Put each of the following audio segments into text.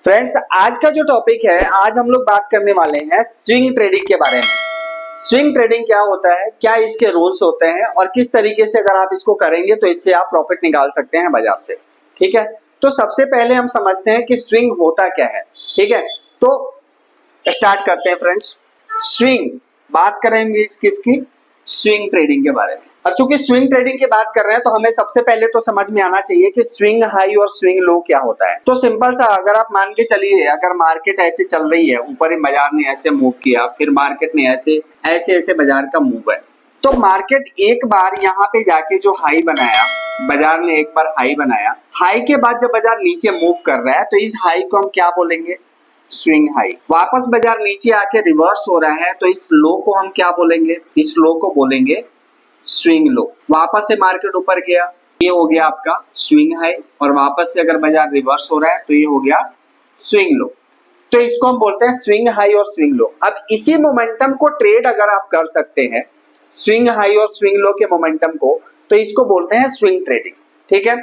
Friends, आज का जो टॉपिक है, आज हम लोग बात करने वाले हैं स्विंग ट्रेडिंग के बारे में। स्विंग ट्रेडिंग क्या होता है, क्या इसके रूल्स होते हैं और किस तरीके से अगर आप इसको करेंगे तो इससे आप प्रॉफिट निकाल सकते हैं बाजार से। ठीक है, तो सबसे पहले हम समझते हैं कि स्विंग होता क्या है। ठीक है, तो स्टार्ट करते हैं फ्रेंड्स। स्विंग बात करेंगे किसकी, स्विंग ट्रेडिंग के बारे में। अब चूंकि स्विंग ट्रेडिंग की बात कर रहे हैं तो हमें सबसे पहले तो समझ में आना चाहिए कि स्विंग हाई और स्विंग लो क्या होता है। तो सिंपल सा, अगर आप मान के चलिए, अगर मार्केट ऐसे चल रही है, ऊपर ही बाजार ने ऐसे मूव किया, फिर मार्केट ने ऐसे ऐसे बाजार का मूव है, तो मार्केट एक बार यहाँ पे जाके जो हाई बनाया, बाजार ने एक बार हाई बनाया, हाई के बाद जब बाजार नीचे मूव कर रहा है तो इस हाई को हम क्या बोलेंगे, स्विंग हाई। वापस बाजार नीचे आके रिवर्स हो रहा है तो इस लो को हम क्या बोलेंगे, इस लो को बोलेंगे स्विंग लो। वापस से मार्केट ऊपर गया, ये हो गया आपका स्विंग हाई, और वापस से अगर बाजार रिवर्स हो रहा है तो ये हो गया स्विंग लो। तो इसको हम बोलते हैं स्विंग हाई और स्विंग लो। अब इसी मोमेंटम को ट्रेड अगर आप कर सकते हैं, स्विंग हाई और स्विंग लो के मोमेंटम को, तो इसको बोलते हैं स्विंग ट्रेडिंग। ठीक है,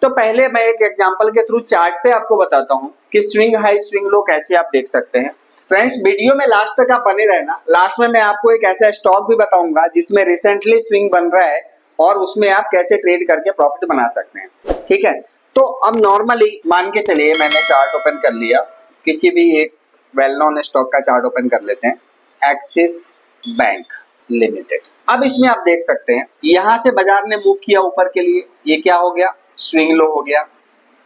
तो पहले मैं एक एग्जांपल के थ्रू चार्ट पे आपको बताता हूं कि स्विंग हाई स्विंग लो कैसे आप देख सकते हैं। फ्रेंड्स, वीडियो में लास्ट तक आप बने रहना। लास्ट में मैं आपको एक ऐसा स्टॉक भी बताऊंगा जिसमें रिसेंटली स्विंग बन रहा है और उसमें आप कैसे ट्रेड करके प्रॉफिट बना सकते हैं। ठीक है, तो अब नॉर्मली मान के चलिए मैंने चार्ट ओपन कर लिया, किसी भी एक वेल नोन स्टॉक का चार्ट ओपन कर लेते हैं, एक्सिस बैंक लिमिटेड। अब इसमें आप देख सकते हैं यहां से बाजार ने मूव किया ऊपर के लिए, ये क्या हो गया, स्विंग लो हो गया।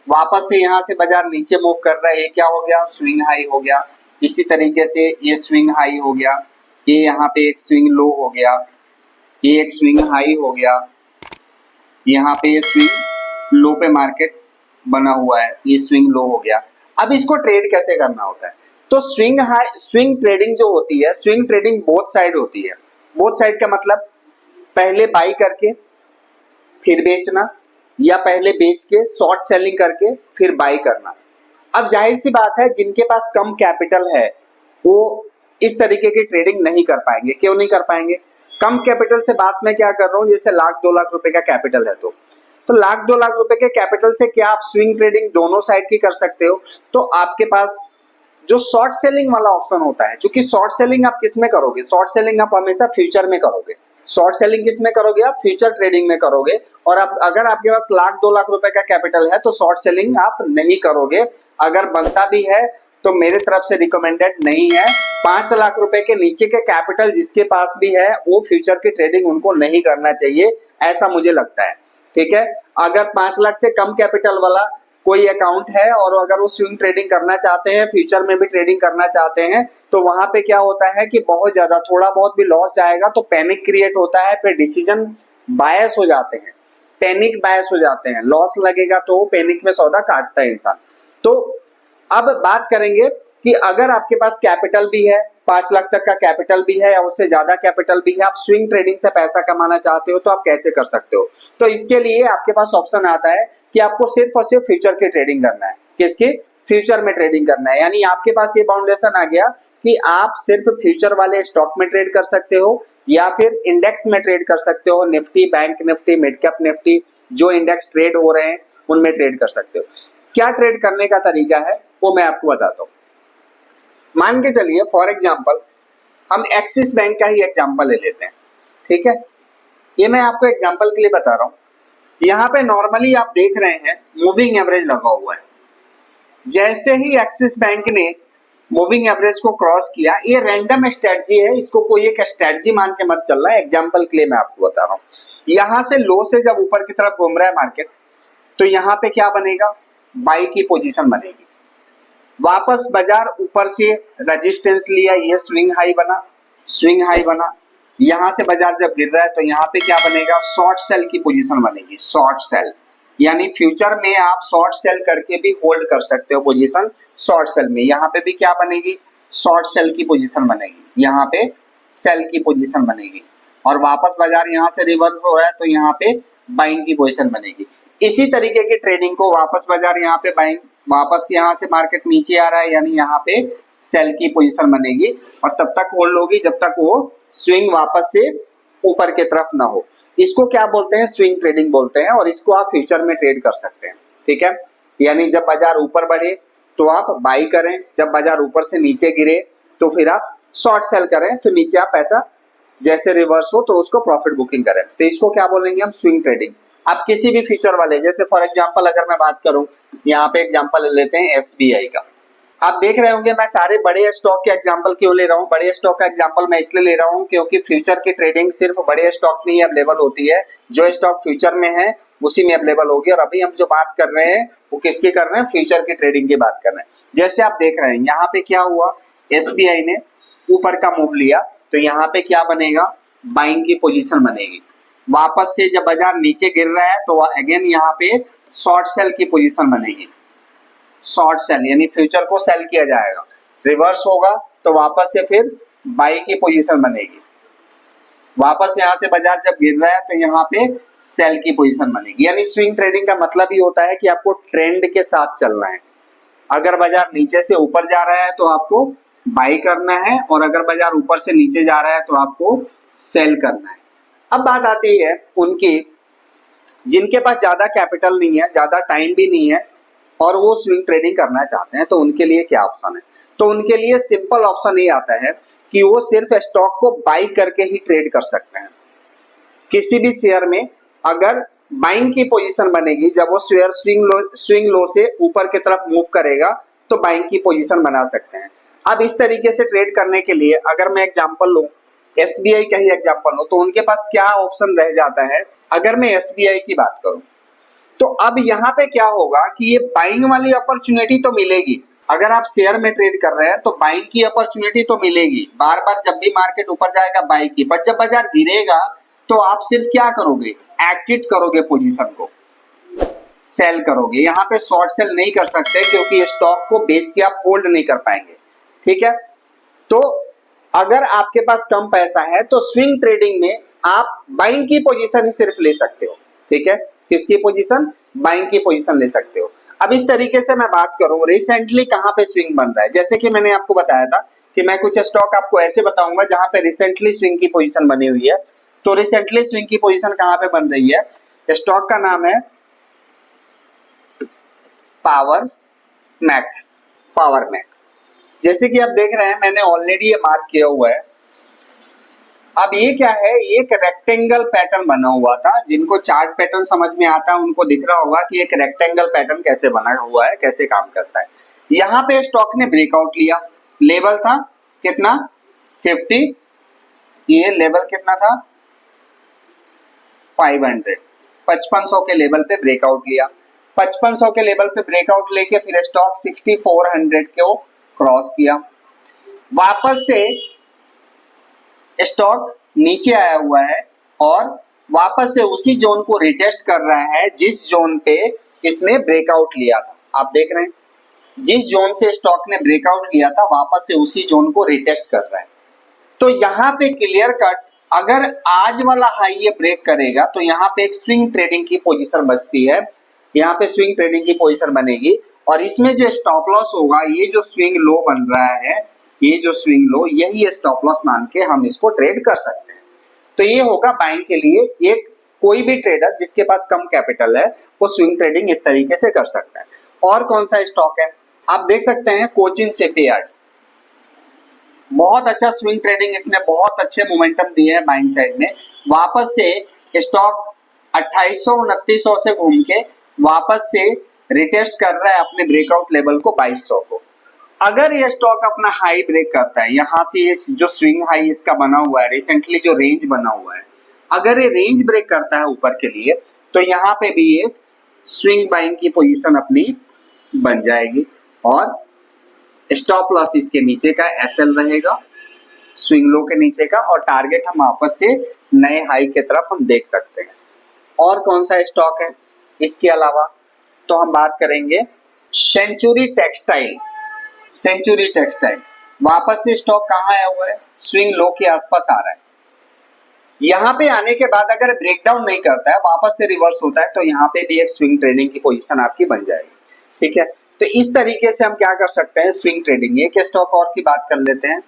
वापस से यहां से बाजार नीचे मूव कर रहा है, ये क्या हो गया, स्विंग हाई हो गया। इसी तरीके से ये स्विंग हाई हो गया, ये यहाँ पे एक स्विंग लो हो गया, ये एक स्विंग हाई हो गया, यहाँ पे ये स्विंग लो पे मार्केट बना हुआ है, ये स्विंग लो हो गया। अब इसको ट्रेड कैसे करना होता है, तो स्विंग हाई स्विंग ट्रेडिंग जो होती है, स्विंग ट्रेडिंग बोथ साइड होती है। बोथ साइड का मतलब पहले बाई करके फिर बेचना, या पहले बेच के शॉर्ट सेलिंग करके फिर बाई करना। अब जाहिर सी बात है, जिनके पास कम कैपिटल है वो इस तरीके की ट्रेडिंग नहीं कर पाएंगे। क्यों नहीं कर पाएंगे, कम कैपिटल से बात मैं क्या कर रहा हूँ, जैसे लाख 2 लाख रुपए का कैपिटल है, तो लाख 2 लाख रुपए के कैपिटल से क्या आप स्विंग ट्रेडिंग दोनों साइड की कर सकते हो। तो आपके पास जो शॉर्ट सेलिंग वाला ऑप्शन होता है, क्योंकि शॉर्ट सेलिंग आप किस में करोगे, शॉर्ट सेलिंग आप हमेशा फ्यूचर में करोगे। शॉर्ट सेलिंग किस में करोगे, आप फ्यूचर ट्रेडिंग में करोगे। और अब अगर आपके पास लाख 2 लाख रुपए का कैपिटल है तो शॉर्ट सेलिंग आप नहीं करोगे। अगर बनता भी है तो मेरे तरफ से रिकमेंडेड नहीं है। 5 लाख रुपए के नीचे के कैपिटल जिसके पास भी है वो फ्यूचर की ट्रेडिंग उनको नहीं करना चाहिए, ऐसा मुझे लगता है। ठीक है, अगर 5 लाख से कम कैपिटल वाला कोई अकाउंट है और अगर वो स्विंग ट्रेडिंग करना चाहते हैं, फ्यूचर में भी ट्रेडिंग करना चाहते हैं, तो वहां पे क्या होता है कि बहुत ज्यादा थोड़ा बहुत भी लॉस जाएगा तो पैनिक क्रिएट होता है, फिर डिसीजन बायस हो जाते हैं, पैनिक बायस हो जाते हैं। लॉस लगेगा तो पैनिक में सौदा काटता है इंसान। तो अब बात करेंगे कि अगर आपके पास कैपिटल भी है, 5 लाख तक का कैपिटल भी है या उससे ज्यादा कैपिटल भी है, आप स्विंग ट्रेडिंग से पैसा कमाना चाहते हो तो आप कैसे कर सकते हो। तो इसके लिए आपके पास ऑप्शन आता है कि आपको सिर्फ और सिर्फ फ्यूचर की ट्रेडिंग करना है। किसकी, फ्यूचर में ट्रेडिंग करना है। यानी आपके पास ये बाउंडेशन आ गया कि आप सिर्फ फ्यूचर वाले स्टॉक में ट्रेड कर सकते हो या फिर इंडेक्स में ट्रेड कर सकते हो। Nifty, bank Nifty, mid cap Nifty, जो इंडेक्स ट्रेड हो रहे हैं उनमें ट्रेड कर सकते हो। क्या ट्रेड करने का तरीका है वो मैं आपको बताता हूँ। मान के चलिए फॉर एग्जांपल हम एक्सिस बैंक का ही एग्जांपल ले लेते हैं। ठीक है, ये मैं आपको एग्जांपल के लिए बता रहा हूँ। यहाँ पे नॉर्मली आप देख रहे हैं मूविंग एवरेज लगा हुआ है। जैसे ही एक्सिस बैंक ने मूविंग एवरेज को क्रॉस किया, ये रैंडम स्ट्रेटजी है, इसको कोई एक स्ट्रेटजी मान के मत चलना है, एग्जांपल के लिए मैं आपको बता रहा हूँ। यहाँ से लो से जब ऊपर की तरफ घूम रहा है मार्केट, तो यहाँ पे क्या बनेगा, बाई की पोजीशन बनेगी। वापस बाजार ऊपर से रेजिस्टेंस लिया, ये स्विंग हाई बना, स्विंग हाई बना। यहां से बाजार जब गिर रहा है तो यहाँ पे क्या बनेगा, शॉर्ट सेल की पोजीशन बनेगी, शॉर्ट सेल। यानी फ्यूचर में आप शॉर्ट सेल करके भी होल्ड कर सकते हो पोजीशन शॉर्ट सेल में। यहाँ पे भी क्या बनेगी, शॉर्ट सेल की पोजीशन बनेगी, यहाँ पे सेल की पोजीशन बनेगी। और वापस बाजार यहाँ से रिवर्स हो रहा है तो यहाँ पे बाइंग की पोजीशन बनेगी। इसी तरीके की ट्रेडिंग को वापस बाजार यहाँ पे बाइंग, वापस यहाँ से मार्केट नीचे आ रहा है यानी यहाँ पे सेल की पोजीशन बनेगी और तब तक होल्ड होगी जब तक वो स्विंग वापस से ऊपर की तरफ ना हो। इसको क्या बोलते हैं, स्विंग ट्रेडिंग बोलते हैं और इसको आप फ्यूचर में ट्रेड कर सकते हैं। ठीक है, यानी जब बाजार ऊपर बढ़े तो आप बाई करें, जब बाजार ऊपर से नीचे गिरे तो फिर आप शॉर्ट सेल करें, फिर नीचे आप पैसा जैसे रिवर्स हो तो उसको प्रॉफिट बुकिंग करें। तो इसको क्या बोलेंगे हम? Swing trading. आप किसी भी फ्यूचर वाले, जैसे फॉर एग्जांपल अगर मैं बात करूं, यहाँ पे एग्जांपल ले लेते हैं एसबीआई का। आप देख रहे होंगे मैं सारे बड़े स्टॉक के एग्जांपल क्यों ले रहा हूँ? बड़े स्टॉक का एग्जांपल मैं इसलिए ले रहा हूँ क्योंकि फ्यूचर की ट्रेडिंग सिर्फ बड़े स्टॉक में ही अवेलेबल होती है। जो स्टॉक फ्यूचर में है उसी में अवेलेबल होगी। और अभी हम जो बात कर रहे हैं वो किसकी कर रहे हैं? फ्यूचर की ट्रेडिंग की बात कर रहे हैं। जैसे आप देख रहे हैं यहाँ पे क्या हुआ, एसबीआई ने ऊपर का मूव लिया तो यहाँ पे क्या बनेगा? बाइंग की पोजीशन बनेगी। वापस से जब बाजार नीचे गिर रहा है तो अगेन यहाँ पे शॉर्ट सेल की पोजीशन बनेगी। शॉर्ट सेल यानी फ्यूचर को सेल किया जाएगा। रिवर्स होगा तो वापस से फिर बाई की पोजीशन बनेगी। वापस यहाँ से बाजार जब गिर रहा है तो यहाँ पे सेल की पोजीशन बनेगी। यानी स्विंग ट्रेडिंग का मतलब ही होता है कि आपको ट्रेंड के साथ चलना है। अगर बाजार नीचे से ऊपर जा रहा है तो आपको बाई करना है, और अगर बाजार ऊपर से नीचे जा रहा है तो आपको सेल करना है। अब बात आती है उनकी जिनके पास ज्यादा कैपिटल नहीं है, ज्यादा टाइम भी नहीं है और वो स्विंग ट्रेडिंग करना चाहते हैं, तो उनके लिए क्या ऑप्शन है? तो उनके लिए सिंपल ऑप्शन ये आता है कि वो सिर्फ स्टॉक को बाई करके ही ट्रेड कर सकते हैं। किसी भी शेयर में अगर बाइंग की पोजीशन बनेगी, जब वो शेयर स्विंग लो से ऊपर की तरफ मूव करेगा तो बाइंग की पोजीशन बना सकते हैं। अब इस तरीके से ट्रेड करने के लिए अगर मैं एग्जांपल लूं, एसबीआई का ही एग्जांपल लो, तो उनके पास क्या ऑप्शन रह जाता है? अगर मैं एसबीआई की बात करूं तो अब यहाँ पे क्या होगा कि ये बाइंग वाली अपॉर्चुनिटी तो मिलेगी। अगर आप शेयर में ट्रेड कर रहे हैं तो बाइंग की अपॉर्चुनिटी तो मिलेगी, बार बार जब भी मार्केट ऊपर जाएगा बाई की। बट जब बाजार गिरेगा तो आप सिर्फ क्या करोगे? एग्जिट करोगे, पोजीशन को सेल करोगे। यहाँ पे शॉर्ट सेल नहीं कर सकते क्योंकि स्टॉक को बेच के आप होल्ड नहीं कर पाएंगे। ठीक है, तो अगर आपके पास कम पैसा है तो स्विंग ट्रेडिंग में आप बाइंग की पोजीशन ही सिर्फ ले सकते हो। ठीक है, किसकी पोजीशन? बाइंग की पोजीशन ले सकते हो। अब इस तरीके से मैं बात करूं रिसेंटली कहां पे स्विंग बन रहा है, जैसे कि मैंने आपको बताया था कि मैं कुछ स्टॉक आपको ऐसे बताऊंगा जहां पे रिसेंटली स्विंग की पोजीशन बनी हुई है। तो रिसेंटली स्विंग की पोजीशन कहां पे बन रही है? स्टॉक का नाम है पावर मैक। पावर मैक, जैसे कि आप देख रहे हैं मैंने ऑलरेडी ये मार्क किया हुआ है। अब ये क्या है? एक रेक्टेंगल पैटर्न बना हुआ था। जिनको चार्ट पैटर्न समझ में आता है उनको दिख रहा होगा कि एक रेक्टेंगल पैटर्न कैसे बना हुआ है, कैसे काम करता है। यहाँ पे स्टॉक ने ब्रेकआउट लिया, लेवल था कितना? 50। ये लेवल कितना था? 500। 5500 के लेवल पे ब्रेकआउट लिया। 5500 के लेवल पे ब्रेकआउट लेके फिर स्टॉक 6400 को क्रॉस किया। वापस से स्टॉक नीचे आया हुआ है और वापस से उसी जोन को रिटेस्ट कर रहा है जिस जोन पे इसने ब्रेकआउट लिया था। आप देख रहे हैं, जिस जोन से स्टॉक ने ब्रेकआउट लिया था वापस से उसी जोन को रिटेस्ट कर रहा है। तो यहाँ पे क्लियर कट अगर आज वाला हाई ये ब्रेक करेगा तो यहाँ पे एक स्विंग ट्रेडिंग की पोजीशन बचती है। यहाँ पे स्विंग ट्रेडिंग की पोजीशन बनेगी और इसमें जो स्टॉप लॉस होगा, ये जो स्विंग लो बन रहा है, ये जो स्विंग लो, यही स्टॉप लॉस मान के हम इसको ट्रेड कर सकते हैं। तो ये होगा बाइंग के लिए। एक कोई भी ट्रेडर जिसके पास कम कैपिटल है वो स्विंग ट्रेडिंग इस तरीके से कर सकता है। और कौन सा स्टॉक है? आप देख सकते हैं कोचिन शिपयार्ड, बहुत अच्छा स्विंग ट्रेडिंग, इसने बहुत अच्छे मोमेंटम दिए हैं बाइंग साइड में। वापस से स्टॉक 2800-2900 से घूम के वापस से रिटेस्ट कर रहा है अपने ब्रेकआउट लेवल को 2200 को। अगर ये स्टॉक अपना हाई ब्रेक करता है, यहाँ से ये जो स्विंग हाई इसका बना हुआ है, रिसेंटली जो रेंज बना हुआ है, अगर ये रेंज ब्रेक करता है ऊपर के लिए तो यहाँ पे भी एक स्विंग बाइंग की पोजीशन अपनी बन जाएगी और स्टॉप लॉस इसके नीचे का एसएल रहेगा, स्विंग लो के नीचे का, और टारगेट हम वापस से नए हाई की तरफ हम देख सकते हैं। और कौन सा स्टॉक है इसके अलावा? तो हम बात करेंगे सेंचुरी टेक्सटाइल। सेंचुरी टेक्सटाइल वापस से स्टॉक कहाँ आया हुआ है? स्विंग लो के आसपास आ रहा है। यहाँ पे आने के बाद अगर ब्रेकडाउन नहीं करता है, वापस से रिवर्स होता है, तो यहाँ पे भी एक स्विंग ट्रेडिंग की पोजीशन आपकी बन जाएगी। ठीक है, तो इस तरीके से हम क्या कर सकते हैं? Swing trading. एक स्टॉक और की बात कर लेते हैं।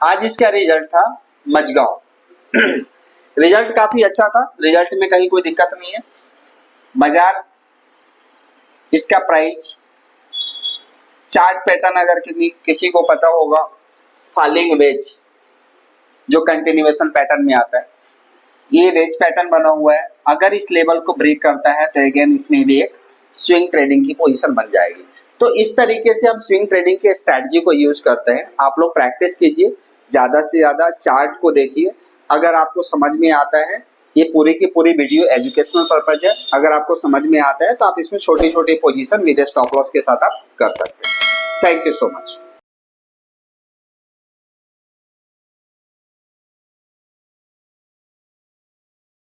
आज इसका रिजल्ट था मजगांव। रिजल्ट काफी अच्छा था, रिजल्ट में कहीं कोई दिक्कत नहीं है। बाजार इसका प्राइस चार्ट पैटर्न अगर किसी को पता होगा, फॉलिंग वेज जो कंटिन्यूएशन पैटर्न में आता है, ये वेज पैटर्न बना हुआ है, अगर इस लेवल को ब्रेक करता है तो अगेन इसमें भी एक स्विंग ट्रेडिंग की पोजीशन बन जाएगी। तो इस तरीके से हम स्विंग ट्रेडिंग के स्ट्रैटेजी को यूज करते हैं। आप लोग प्रैक्टिस कीजिए, ज्यादा से ज्यादा चार्ट को देखिए। अगर आपको समझ में आता है, ये पूरी की पूरी वीडियो एजुकेशनल पर्पज है, अगर आपको समझ में आता है तो आप इसमें छोटी छोटी पोजीशन विद स्टॉप लॉस के साथ आप कर सकते हैं। Thank you so much.